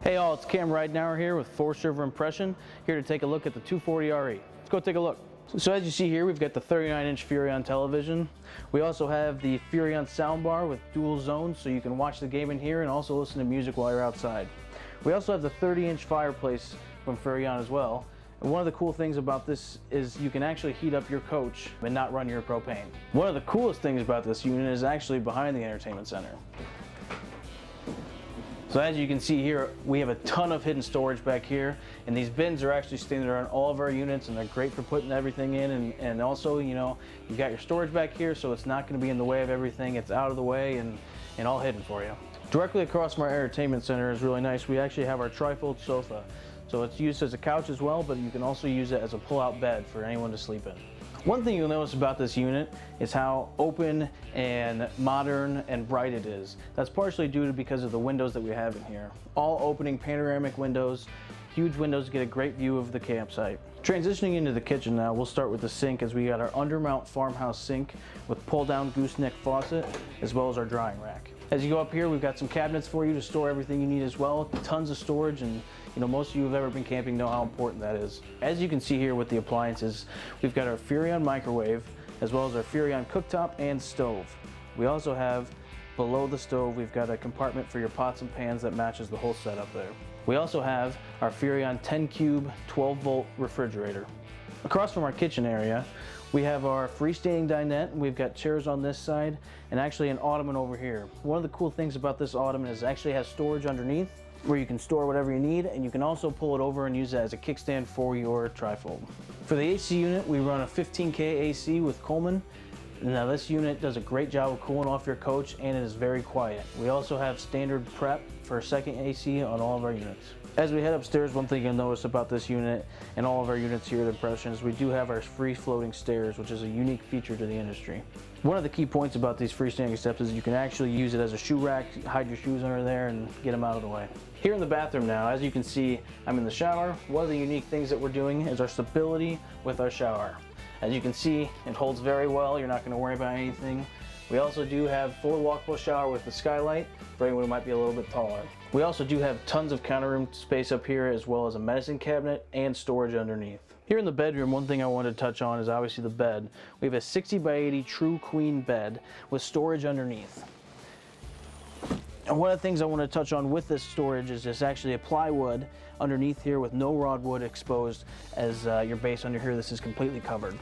Hey all, it's Cam Ridenauer here with Forest River Impression, here to take a look at the 240RE. Let's go take a look. So as you see here, we've got the 39-inch Furrion television. We also have the Furrion soundbar with dual zones, so you can watch the game in here and also listen to music while you're outside. We also have the 30-inch fireplace from Furrion as well. And one of the cool things about this is you can actually heat up your coach and not run your propane. One of the coolest things about this unit is actually behind the entertainment center. So as you can see here, we have a ton of hidden storage back here, and these bins are actually standard on all of our units, and they're great for putting everything in, and also, you know, you've got your storage back here, so it's not going to be in the way of everything. It's out of the way and all hidden for you. Directly across from our entertainment center is really nice. We actually have our trifold sofa. So it's used as a couch as well, but you can also use it as a pull-out bed for anyone to sleep in. One thing you'll notice about this unit is how open and modern and bright it is. That's partially due to because of the windows that we have in here. All opening panoramic windows, huge windows to get a great view of the campsite. Transitioning into the kitchen now, we'll start with the sink, as we got our undermount farmhouse sink with pull-down gooseneck faucet, as well as our drying rack. As you go up here, we've got some cabinets for you to store everything you need as well. Tons of storage, and you know, most of you who have ever been camping know how important that is. As you can see here with the appliances, we've got our Furrion microwave, as well as our Furrion cooktop and stove. We also have, below the stove, we've got a compartment for your pots and pans that matches the whole setup there. We also have our Furrion 10 cube 12-volt refrigerator. Across from our kitchen area, we have our freestanding dinette. We've got chairs on this side and actually an ottoman over here. One of the cool things about this ottoman is it actually has storage underneath where you can store whatever you need, and you can also pull it over and use it as a kickstand for your trifold. For the AC unit, we run a 15K AC with Coleman. Now this unit does a great job of cooling off your coach, and it is very quiet. We also have standard prep for a second AC on all of our units. As we head upstairs, one thing you'll notice about this unit and all of our units here at Impression is we do have our free floating stairs, which is a unique feature to the industry. One of the key points about these freestanding steps is you can actually use it as a shoe rack, hide your shoes under there and get them out of the way. Here in the bathroom now, as you can see, I'm in the shower. One of the unique things that we're doing is our stability with our shower. As you can see, it holds very well. You're not going to worry about anything. We also do have full walkable shower with the skylight for anyone who might be a little bit taller. We also do have tons of counter room space up here, as well as a medicine cabinet and storage underneath. Here in the bedroom, one thing I wanted to touch on is obviously the bed. We have a 60 by 80 true queen bed with storage underneath. And one of the things I want to touch on with this storage is just actually a plywood underneath here with no rod wood exposed, as your base under here, this is completely covered.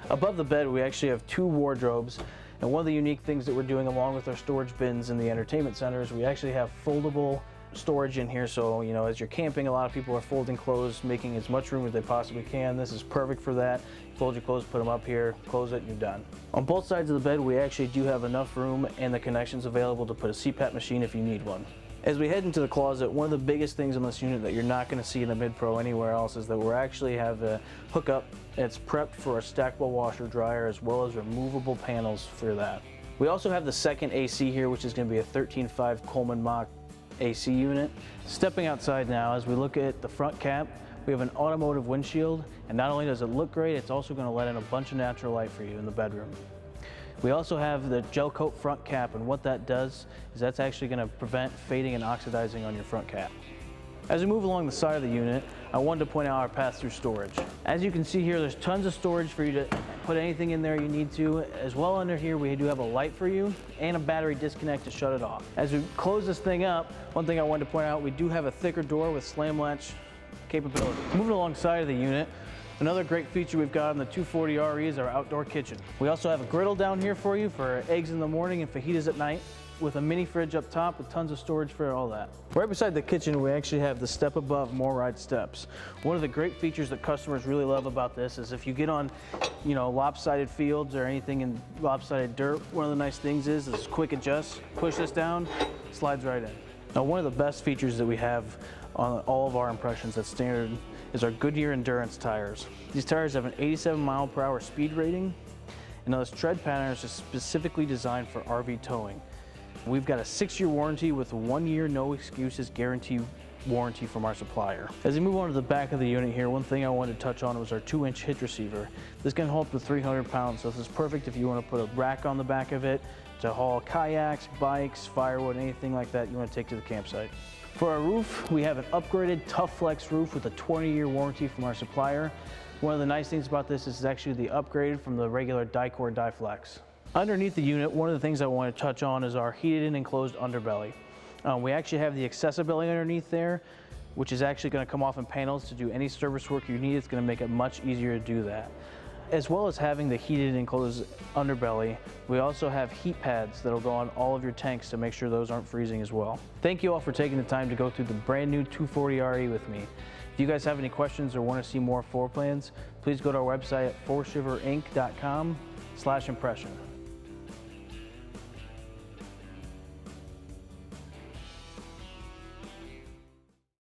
Above the bed, we actually have two wardrobes. And one of the unique things that we're doing along with our storage bins in the entertainment center is we actually have foldable storage in here. So, you know, as you're camping, a lot of people are folding clothes, making as much room as they possibly can. This is perfect for that. Fold your clothes, put them up here, close it, and you're done. On both sides of the bed, we actually do have enough room and the connections available to put a CPAP machine if you need one. As we head into the closet, one of the biggest things on this unit that you're not going to see in a mid-pro anywhere else is that we actually have a hookup. It's prepped for a stackable washer dryer, as well as removable panels for that. We also have the second AC here, which is going to be a 13.5 Coleman Mach AC unit. Stepping outside now, as we look at the front cap, we have an automotive windshield, and not only does it look great, it's also going to let in a bunch of natural light for you in the bedroom. We also have the gel coat front cap, and what that does is that's actually going to prevent fading and oxidizing on your front cap. As we move along the side of the unit, I wanted to point out our pass-through storage. As you can see here, there's tons of storage for you to put anything in there you need to. As well under here, we do have a light for you and a battery disconnect to shut it off. As we close this thing up, one thing I wanted to point out, we do have a thicker door with slam latch capability. Moving alongside of the unit, another great feature we've got on the 240RE is our outdoor kitchen. We also have a griddle down here for you for eggs in the morning and fajitas at night, with a mini fridge up top with tons of storage for all that. Right beside the kitchen, we actually have the step above more ride steps. One of the great features that customers really love about this is if you get on, you know, lopsided fields or anything in lopsided dirt, one of the nice things is this quick adjust, push this down, slides right in. Now, one of the best features that we have on all of our Impressions that's standard is our Goodyear Endurance tires. These tires have an 87 mile/hour speed rating, and this tread pattern is just specifically designed for RV towing. We've got a 6-year warranty with a 1-year no excuses guarantee warranty from our supplier. As we move on to the back of the unit here, one thing I wanted to touch on was our 2-inch hitch receiver. This can hold up to 300 pounds, so this is perfect if you want to put a rack on the back of it to haul kayaks, bikes, firewood, anything like that you want to take to the campsite. For our roof, we have an upgraded Tough Flex roof with a 20-year warranty from our supplier. One of the nice things about this is actually the upgrade from the regular Dicor Flex. Underneath the unit, one of the things I want to touch on is our heated and enclosed underbelly. We actually have the accessibility underneath there, which is actually going to come off in panels to do any service work you need. It's going to make it much easier to do that. As well as having the heated and enclosed underbelly, we also have heat pads that'll go on all of your tanks to make sure those aren't freezing as well. Thank you all for taking the time to go through the brand new 240 RE with me. If you guys have any questions or want to see more floor plans, please go to our website at forestriverinc.com/impression.